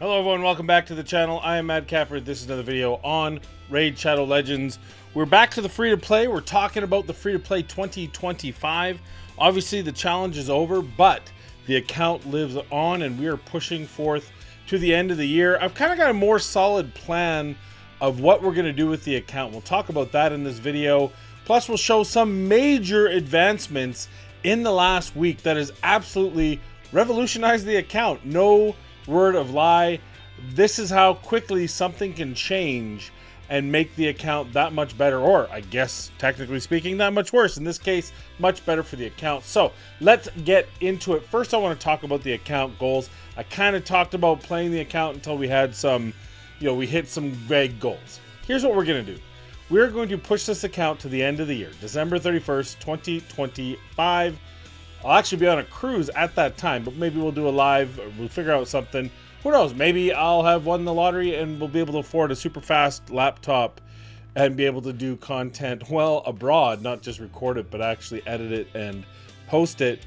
Hello everyone, welcome back to the channel. I am Madcapper. This is another video on Raid Shadow Legends. We're back to the free-to-play. We're talking about the free-to-play 2025. Obviously the challenge is over, but the account lives on and we are pushing forth to the end of the year. I've kind of got a more solid plan of what we're going to do with the account. We'll talk about that in this video. Plus we'll show some major advancements in the last week that has absolutely revolutionized the account. No word of lie. This is how quickly something can change and make the account that much better, or I guess technically speaking that much worse. In this case, much better for the account. So let's get into it. First I want to talk about the account goals. I kind of talked about playing the account until we had some, we hit some vague goals. Here's what we're going to do. We're going to push this account to the end of the year, December 31st, 2025. I'll actually be on a cruise at that time, but maybe we'll do a live, we'll figure out something. Who knows, maybe I'll have won the lottery and we'll be able to afford a super fast laptop and be able to do content well abroad, not just record it, but actually edit it and post it.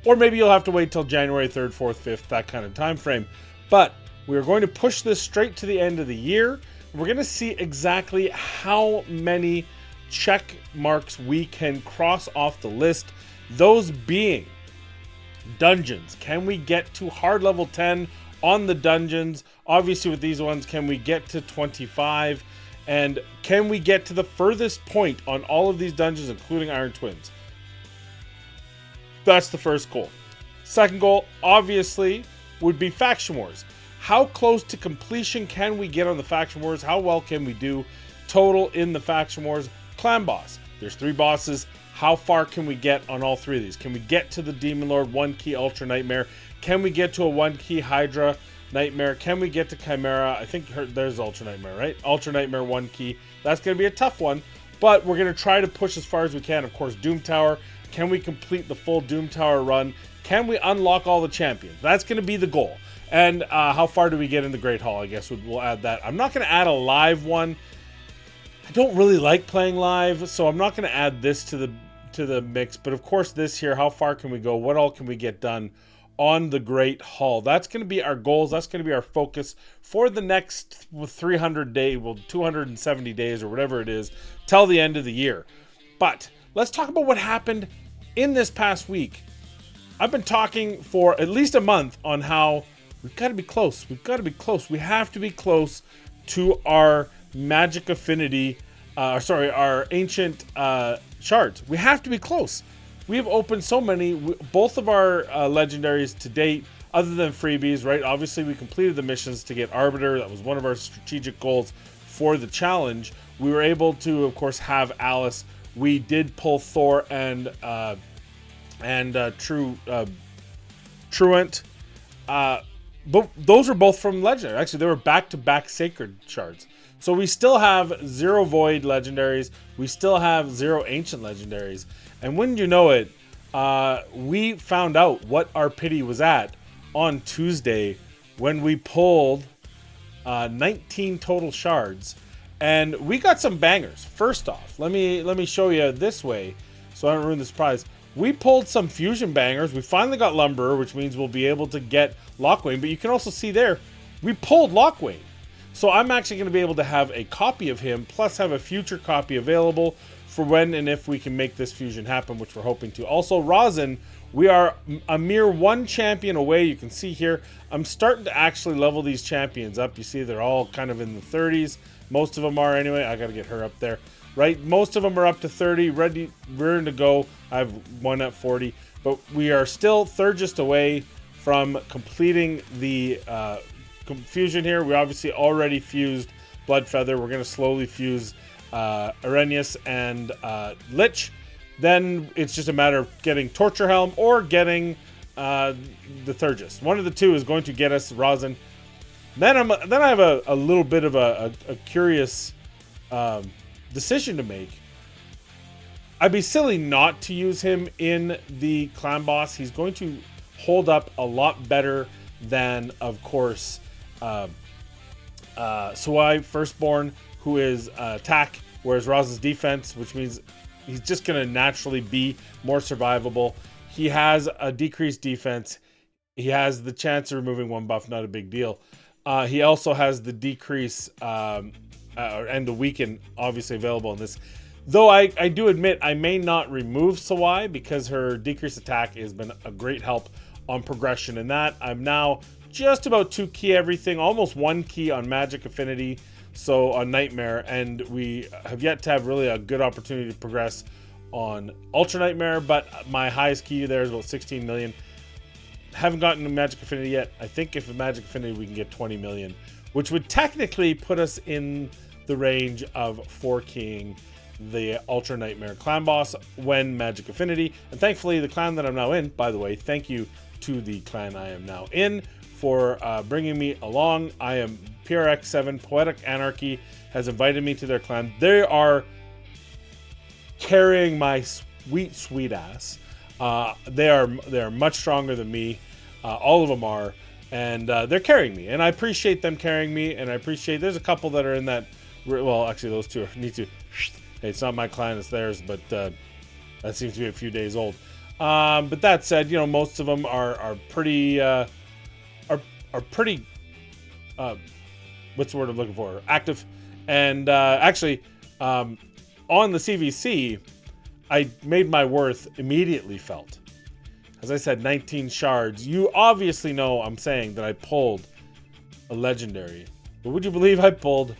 Or maybe you'll have to wait till January 3rd, 4th, 5th, that kind of time frame. But we're going to push this straight to the end of the year. We're going to see exactly how many check marks we can cross off the list. Those being dungeons. Can we get to hard level 10 on the dungeons? Obviously with these ones, can we get to 25? And can we get to the furthest point on all of these dungeons, including Iron Twins? That's the first goal. Second goal, obviously, would be Faction Wars. How close to completion can we get on the Faction Wars? How well can we do total in the Faction Wars? Clan Boss. There's 3 bosses. How far can we get on all 3 of these? Can we get to the Demon Lord 1-key Ultra Nightmare? Can we get to a 1-key Hydra Nightmare? Can we get to Chimera? I think there's Ultra Nightmare, right? Ultra Nightmare 1-key. That's going to be a tough one, but we're going to try to push as far as we can. Of course, Doom Tower. Can we complete the full Doom Tower run? Can we unlock all the champions? That's going to be the goal. And how far do we get in the Great Hall? I guess we'll add that. I'm not going to add a live one. I don't really like playing live, so I'm not going to add this to the mix. But of course this here, how far can we go? What all can we get done on the Great Hall? That's going to be our goals. That's going to be our focus for the next 300 days, well, 270 days or whatever it is, till the end of the year. But let's talk about what happened in this past week. I've been talking for at least a month on how we've got to be close. We've got to be close. We have to be close to our Magic Affinity, our Ancient Shards. We have to be close. We have opened so many. Both of our legendaries to date, other than freebies, right? Obviously, we completed the missions to get Arbiter. That was one of our strategic goals for the challenge. We were able to, of course, have Alice. We did pull Thor and Truant. But those were both from Legendary. Actually, they were back-to-back Sacred Shards. So we still have 0 Void Legendaries. We still have 0 Ancient Legendaries. And wouldn't you know it, we found out what our pity was at on Tuesday when we pulled 19 total shards. And we got some bangers. First off, let me show you this way so I don't ruin the surprise. We pulled some fusion bangers. We finally got Lumberer, which means we'll be able to get Lockwain. But you can also see there, we pulled Lockwain. So I'm actually going to be able to have a copy of him, plus have a future copy available for when and if we can make this fusion happen, which we're hoping to. Also, Rosin, we are a mere 1 champion away. You can see here, I'm starting to actually level these champions up. You see they're all kind of in the 30s. Most of them are anyway. I got to get her up there. Right, most of them are up to 30, ready to go. I have one at 40, but we are still Thurgist away from completing the fusion here. We obviously already fused Bloodfeather. We're going to slowly fuse Arrhenius and Lich. Then it's just a matter of getting Torture Helm or getting the Thurgist. One of the two is going to get us Rosin. Then I have a little bit of a curious decision to make. I'd be silly not to use him in the Clan Boss. He's going to hold up a lot better than, of course, Sawai Firstborn, who is attack, whereas Roz's defense, which means he's just going to naturally be more survivable. He has a decreased defense. He has the chance of removing 1 buff, not a big deal. He also has the decrease and the weaken obviously available in this. Though I do admit I may not remove Sawai because her decreased attack has been a great help on progression. And that I'm now just about 2 key everything, almost 1 key on Magic Affinity, so on Nightmare. And we have yet to have really a good opportunity to progress on Ultra Nightmare, but my highest key there is about 16 million. Haven't gotten to Magic Affinity yet. I think if Magic Affinity we can get 20 million, which would technically put us in the range of 4 keying the Ultra Nightmare clan boss when Magic Affinity. And thankfully the clan that I'm now in, by the way, thank you to the clan I am now in for bringing me along. I am PRX7, Poetic Anarchy has invited me to their clan. They are carrying my sweet ass. They are much stronger than me. All of them are, and they're carrying me, and I appreciate them carrying me. And I appreciate there's a couple that are in that. Well, actually, those two need to. Hey, it's not my clan, it's theirs, but that seems to be a few days old. But that said, most of them are pretty pretty. What's the word I'm looking for? Active, and actually, on the CVC, I made my worth immediately felt. As I said, 19 shards. You obviously know I'm saying that I pulled a legendary, but would you believe I pulled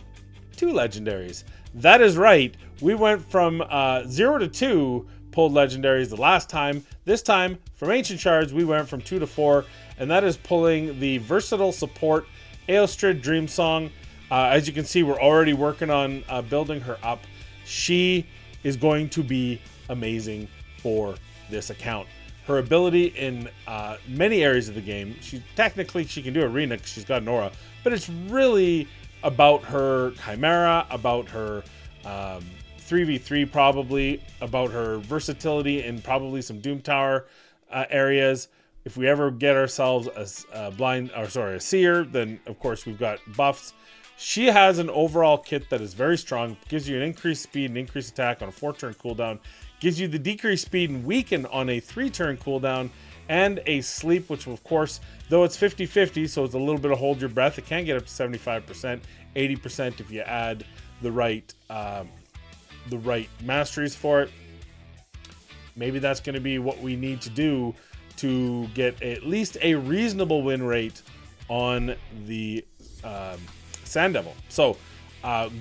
2 legendaries? That is right. We went from 0 to 2 pulled legendaries the last time. This time, from Ancient Shards, we went from 2 to 4, and that is pulling the versatile support Aostrid Dreamsong. As you can see, we're already working on building her up. She is going to be amazing for this account. Her ability in many areas of the game, she can do arena because she's got an aura, but it's really about her Chimera, about her 3v3 probably, about her versatility in probably some Doom Tower areas. If we ever get ourselves a seer, then of course we've got buffs. She has an overall kit that is very strong, gives you an increased speed and increased attack on a 4-turn cooldown, gives you the decreased speed and weaken on a 3-turn cooldown, and a sleep, which of course, though it's 50-50, so it's a little bit of hold your breath, it can get up to 75%, 80% if you add the right masteries for it. Maybe that's going to be what we need to do to get at least a reasonable win rate on the Sand Devil. So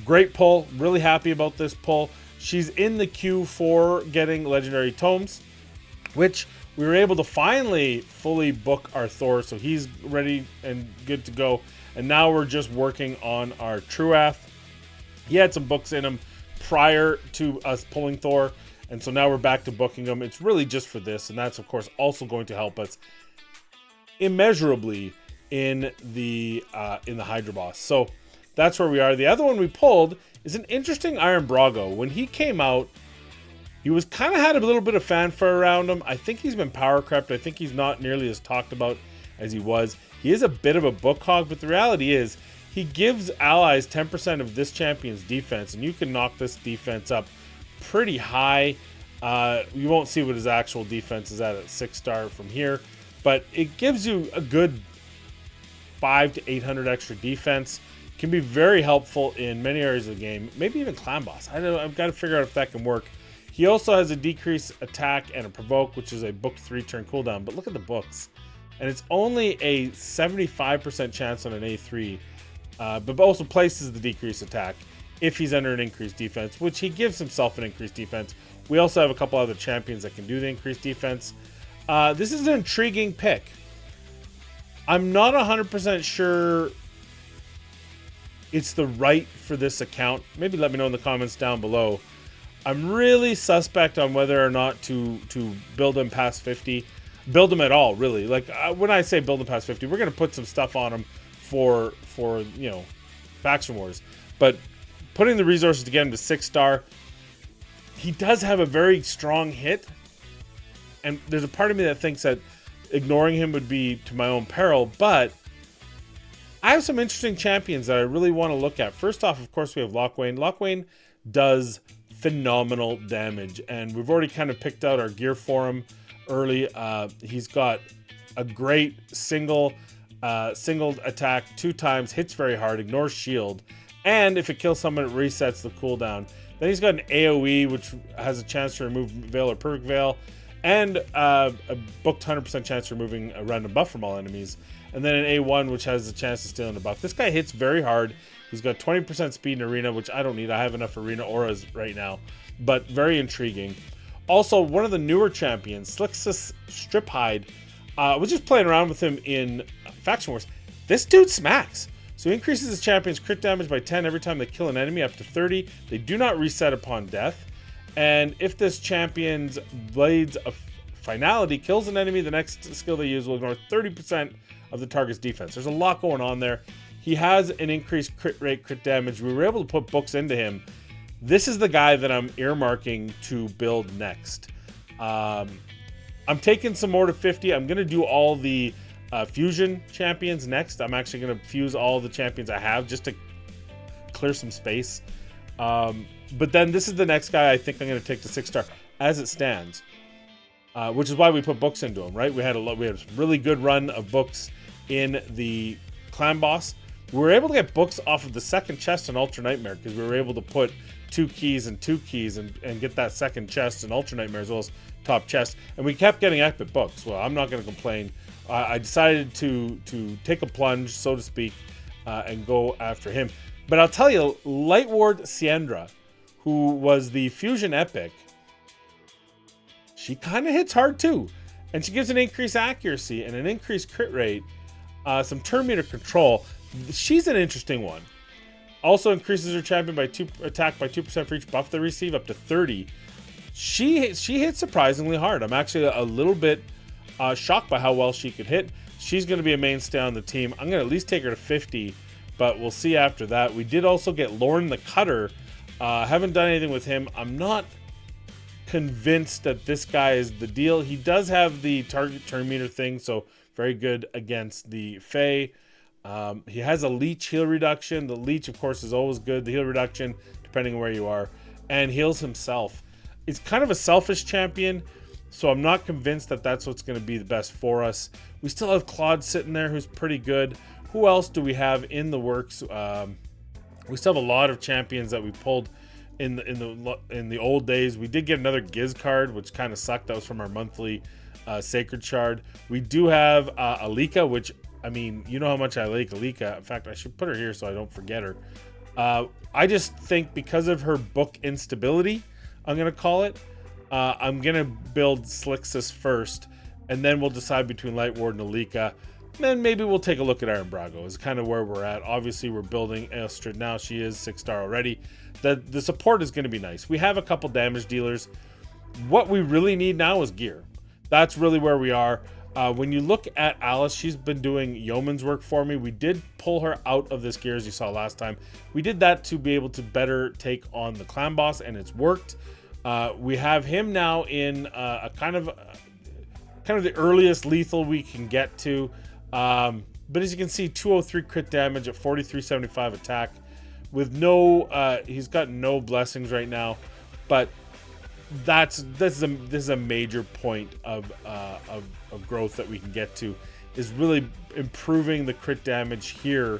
great pull, really happy about this pull. She's in the queue for getting legendary tomes, which we were able to finally fully book our Thor, so he's ready and good to go. And now we're just working on our Truath. He had some books in him prior to us pulling Thor, and so now we're back to booking him. It's really just for this, and that's of course also going to help us immeasurably in the Hydra boss. So that's where we are. The other one we pulled is an interesting Iron Brago. When he came out, he was kind of had a little bit of fanfare around him. I think he's been power crept. I think he's not nearly as talked about as he was. He is a bit of a book hog, but the reality is he gives allies 10% of this champion's defense, and you can knock this defense up pretty high. You won't see what his actual defense is at 6-star from here, but it gives you a good 500 to 800 extra defense. Can be very helpful in many areas of the game, maybe even clan boss. I've got to figure out if that can work. He also has a decreased attack and a provoke, which is a book 3-turn cooldown, but look at the books. And it's only a 75% chance on an A3, but also places the decreased attack if he's under an increased defense, which he gives himself an increased defense. We also have a couple other champions that can do the increased defense. This is an intriguing pick. I'm not 100% sure it's the right for this account. Maybe let me know in the comments down below. I'm really suspect on whether or not to build him past 50. Build him at all, really. Like, when I say build him past 50, we're going to put some stuff on him for faction wars. But putting the resources to get him to 6-star, he does have a very strong hit. And there's a part of me that thinks that ignoring him would be to my own peril. But I have some interesting champions that I really want to look at. First off, of course, we have Lochwain. Lochwain does phenomenal damage, and we've already kind of picked out our gear for him early. He's got a great single single attack 2 times, hits very hard, ignores shield, and if it kills someone, it resets the cooldown. Then he's got an AoE, which has a chance to remove Veil or Perfect Veil, and a booked 100% chance of removing a random buff from all enemies. And then an A1, which has the chance of stealing a buff. This guy hits very hard. He's got 20% speed in Arena, which I don't need. I have enough Arena auras right now, but very intriguing. Also, one of the newer champions, Slixus Striphide, was just playing around with him in Faction Wars. This dude smacks. So he increases his champion's crit damage by 10 every time they kill an enemy, up to 30. They do not reset upon death. And if this champion's Blades of Finality kills an enemy, the next skill they use will ignore 30% of the target's defense. There's a lot going on there. He has an increased crit rate, crit damage. We were able to put books into him. This is the guy that I'm earmarking to build next. I'm taking some more to 50. I'm going to do all the fusion champions next. I'm actually going to fuse all the champions I have just to clear some space. But then this is the next guy I think I'm going to take to 6-star as it stands, which is why we put books into him, right? We had a really good run of books in the clan boss. We were able to get books off of the second chest in Ultra Nightmare because we were able to put 2 keys and 2 keys and get that second chest in Ultra Nightmare as well as top chest. And we kept getting epic books. Well, I'm not going to complain. I decided to take a plunge, so to speak, and go after him. But I'll tell you, Light Ward Siendra, who was the fusion epic, she kind of hits hard too. And she gives an increased accuracy and an increased crit rate, some turn meter control. She's an interesting one. Also increases her champion by attack by 2% for each buff they receive, up to 30. She hits surprisingly hard. I'm actually a little bit shocked by how well she could hit. She's going to be a mainstay on the team. I'm going to at least take her to 50, but we'll see after that. We did also get Lorne the Cutter. Haven't done anything with him. I'm not convinced that this guy is the deal. He does have the target turn meter thing, so very good against the Fae. He has a leech heal reduction. The leech, of course, is always good. The heal reduction, depending on where you are, and heals himself. It's kind of a selfish champion, so I'm not convinced that that's what's going to be the best for us. We still have Claude sitting there, who's pretty good. Who else do we have in the works? We still have a lot of champions that we pulled in the old days. We did get another Giz card, which kind of sucked. That was from our monthly Sacred Shard. We do have Alika, which, I mean, you know how much I like Alika. In fact, I should put her here so I don't forget her. I just think because of her book instability, I'm going to call it, I'm going to build Slixus first, and then we'll decide between Light Ward and Alika. Then maybe we'll take a look at Iron Brago. Is kind of where we're at. Obviously, we're building Astrid now. She is 6-star already. The support is going to be nice. We have a couple damage dealers. What we really need now is gear. That's really where we are. When you look at Alice, she's been doing yeoman's work for me. We did pull her out of this gear, as you saw last time. We did that to be able to better take on the clan boss, and it's worked. We have him now in a kind of the earliest lethal we can get to. But as you can see, 203 crit damage at 4375 attack with no he's got no blessings right now, but this is a major point of growth that we can get to, is really improving the crit damage here.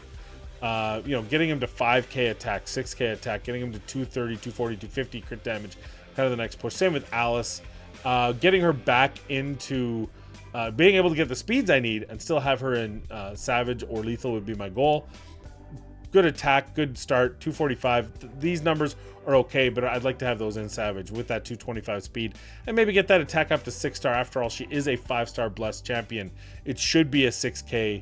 You know, getting him to 5k attack, 6k attack, getting him to 230, 240, 250 crit damage, kind of the next push. Same with Alice, getting her back into being able to get the speeds I need and still have her in Savage or Lethal would be my goal. Good attack, good start, 245. These numbers are okay, but I'd like to have those in Savage with that 225 speed and maybe get that attack up to 6-star. After all, she is a 5-star blessed champion. It should be a 6k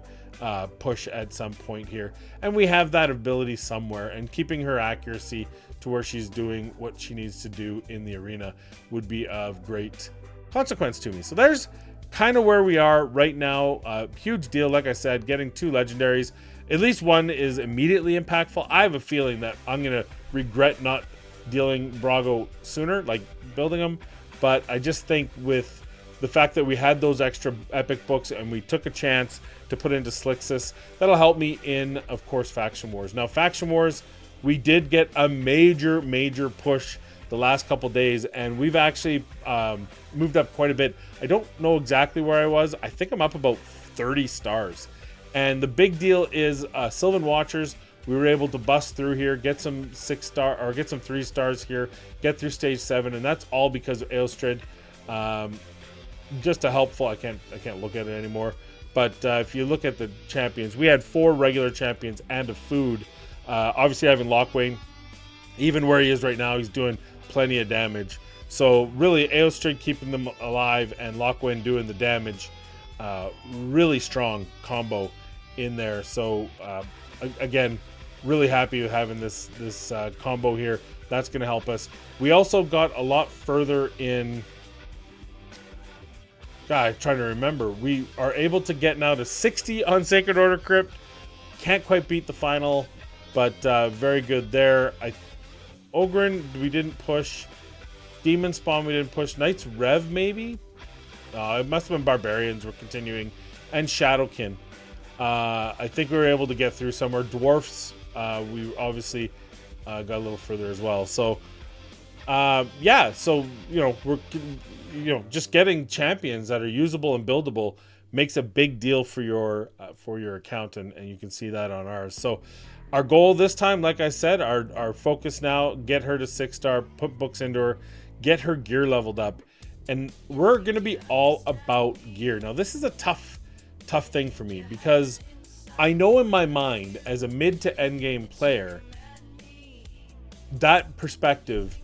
push at some point here. And we have that ability somewhere, and keeping her accuracy to where she's doing what she needs to do in the arena would be of great consequence to me. So there's kind of where we are right now. Huge deal, like I said, getting 2 legendaries. At least one is immediately impactful. I have a feeling that I'm going to regret not dealing Brago sooner, like building them. But I just think with the fact that we had those extra epic books and we took a chance to put into Slixus, that'll help me in, of course, Faction Wars. Now, Faction Wars, we did get a major push the last couple days, and we've actually moved up quite a bit. I don't know exactly where I was. I think I'm up about 30 stars. And the big deal is Sylvan Watchers. We were able to bust through here, get some 6-star or get some 3 stars here, get through stage 7, and that's all because of Aelstrid. Just a helpful. I can't look at it anymore. But if you look at the champions, we had 4 regular champions and a food. Obviously, having Lochwain, even where he is right now, he's doing plenty of damage. So really, Aelstrid keeping them alive and Lochwain doing the damage. Really strong combo in there. So again, really happy with having this combo here. That's going to help us. We also got a lot further in. God, I'm trying to remember. We are able to get now to 60 on Sacred Order Crypt. Can't quite beat the final, but very good there. Ogryn, we didn't push. Demon Spawn, we didn't push. Knights Rev, maybe? It must have been Barbarians we're continuing. And Shadowkin. I think we were able to get through somewhere. Dwarfs, we obviously got a little further as well. So, yeah. So, we're just getting champions that are usable and buildable makes a big deal for your account, and you can see that on ours. So our goal this time, like I said, our focus now, get her to 6-star, put books into her, get her gear leveled up, and we're going to be all about gear. Now this is a tough thing for me, because I know in my mind as a mid to end game player, that perspective,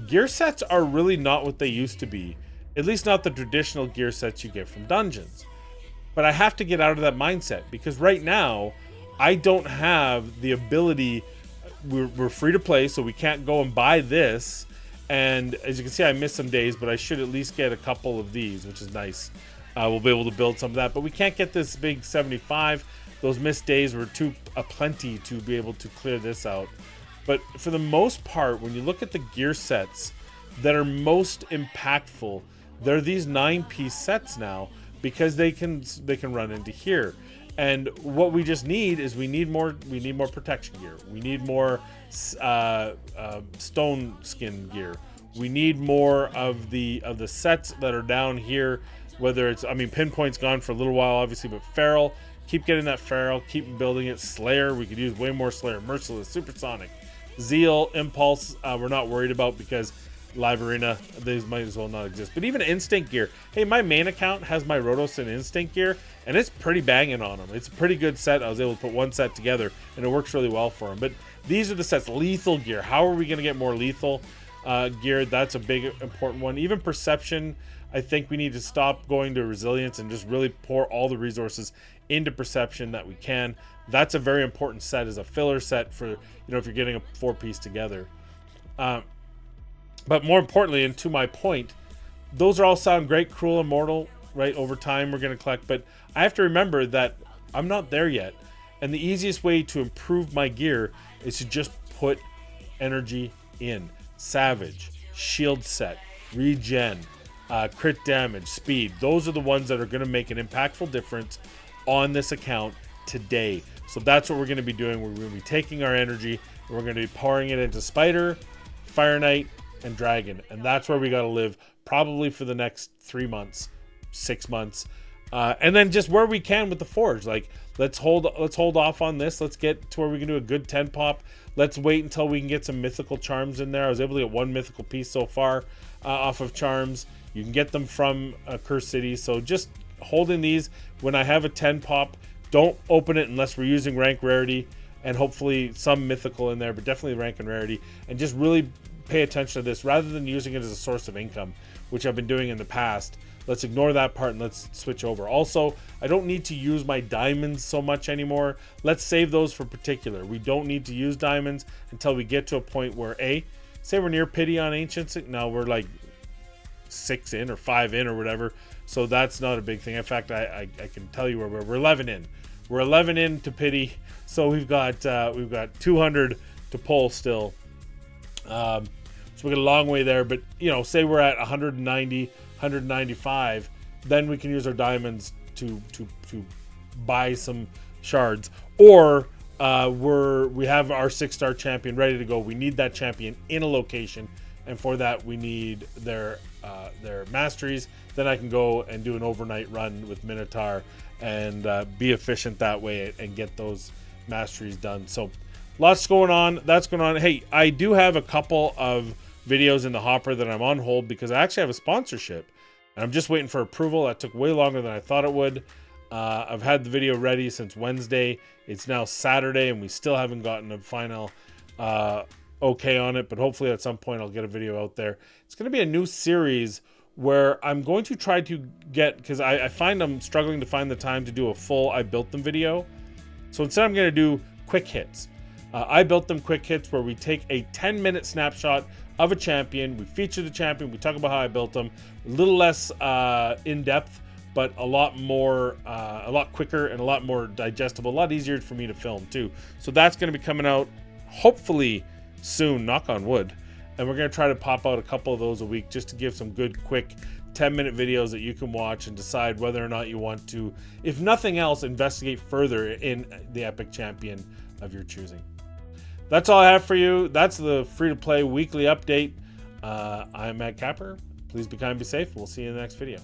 gear sets are really not what they used to be. At least not the traditional gear sets you get from dungeons. But I have to get out of that mindset, because right now I don't have the ability. We're free to play, so we can't go and buy this. And as you can see, I missed some days, but I should at least get a couple of these, which is nice. We'll be able to build some of that, but we can't get this big 75. Those missed days were too aplenty to be able to clear this out. But for the most part, when you look at the gear sets that are most impactful, they're these 9-piece sets now, because they can run into here. And what we just need is we need more protection gear. We need more stone skin gear. We need more of the sets that are down here. Whether it's, Pinpoint's gone for a little while, obviously, but Feral, keep getting that Feral, keep building it. Slayer, we could use way more Slayer. Merciless, Supersonic, Zeal, Impulse, we're not worried about, because Live Arena, these might as well not exist. But even Instinct gear. Hey, my main account has my Rotos and Instinct gear, and it's pretty banging on them. It's a pretty good set. I was able to put one set together, and it works really well for them. But these are the sets. Lethal gear. How are we going to get more lethal gear? That's a big, important one. Even Perception, I think we need to stop going to Resilience and just really pour all the resources into Perception that we can. That's a very important set as a filler set for, if you're getting a 4-piece together. But more importantly, and to my point, those all sound great. Cruel Immortal, right? Over time, we're going to collect. But I have to remember that I'm not there yet. And the easiest way to improve my gear is to just put energy in. Savage, shield set, regen, crit damage, speed. Those are the ones that are going to make an impactful difference on this account today. So that's what we're going to be doing. We're going to be taking our energy and we're going to be pouring it into Spider, Fire Knight, and Dragon, and that's where we got to live probably for the next 3 months, 6 months, and then just where we can with the Forge. Like, let's hold off on this. Let's get to where we can do a good 10 pop. Let's wait until we can get some mythical charms in there. I was able to get 1 mythical piece so far off of charms. You can get them from Curse City, so just holding these. When I have a 10 pop, don't open it unless we're using rank rarity, and hopefully some mythical in there, but definitely rank and rarity, and just really pay attention to this rather than using it as a source of income, which I've been doing in the past. Let's ignore that part and let's switch over. Also, I don't need to use my diamonds so much anymore. Let's save those for particular. We don't need to use diamonds until we get to a point where, say we're near pity on ancients. Now we're like 6 in or 5 in or whatever. So that's not a big thing. In fact, I can tell you where we're 11 in. We're 11 in to pity. So we've got 200 to pull still. So we got a long way there, but say we're at 190, 195, then we can use our diamonds to buy some shards, or we have our 6-star champion ready to go. We need that champion in a location, and for that we need their masteries. Then I can go and do an overnight run with Minotaur and be efficient that way and get those masteries done. So lots going on. That's going on. Hey, I do have a couple of videos in the hopper that I'm on hold because I actually have a sponsorship and I'm just waiting for approval. That took way longer than I thought it would. I've had the video ready since Wednesday. It's now Saturday and we still haven't gotten a final okay on it, but hopefully at some point I'll get a video out there. It's going to be a new series where I'm going to try to get, because I find I'm struggling to find the time to do a full I built them video. So instead I'm going to do quick hits. I built them quick hits where we take a 10-minute snapshot of a champion. We feature the champion. We talk about how I built them. A little less in depth, but a lot more, a lot quicker and a lot more digestible. A lot easier for me to film too. So that's going to be coming out hopefully soon, knock on wood. And we're going to try to pop out a couple of those a week just to give some good, quick 10-minute videos that you can watch and decide whether or not you want to, if nothing else, investigate further in the epic champion of your choosing. That's all I have for you. That's the free-to-play weekly update. I'm Matt Capper. Please be kind, be safe. We'll see you in the next video.